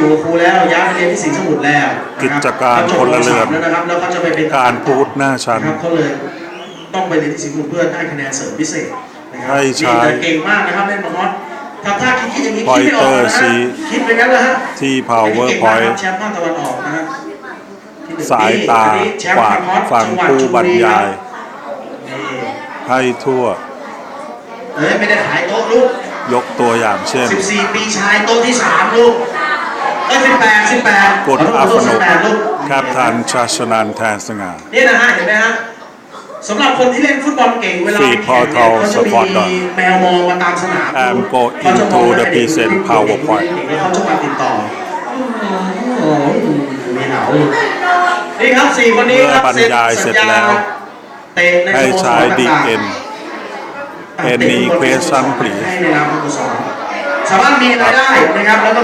กับครูแล้วย้ายไปเรียนที่สิงห์สมุทรแล้วกิจการพลเรือนนะครับแล้วก็จะไปเป็นการพูดหน้าชั้นเขาเลยต้องไปเรียนที่สิงห์สมุทรเพื่อได้คะแนนเสริมพิเศษนะครับ ให้ใช้เก่งมากนะครับเล่นบอลทำท่าคิดอย่างนี้คิดไม่ออกนะฮะคิดไปงั้นเลยฮะที่ PowerPoint แชมป์ภาคตะวันออกนะฮะสายตาขวางฟังผู้บรรยายให้ทั่วไม่ได้ขายโต๊ะลูกยกตัวอย่างเช่น14 ปีชายโต๊ะที่3ลูก18กฎอัฟนกแคปทันชาชนันแทนสง่านี่นะฮะเห็นไหมฮะสำหรับคนที่เล่นฟุตบอลเก่งเวลาแข่งเขาจะมีแมวมองมาตามสนาม I'm go into the present PowerPoint เขาจะมาติดต่อมีเหนานี่ครับ4คนนี้ครับบรรยายเสร็จแล้วให้ใช้ DN Any question please ให้ในนามสโมสรสามารถมีรายได้นะครับแล้วก็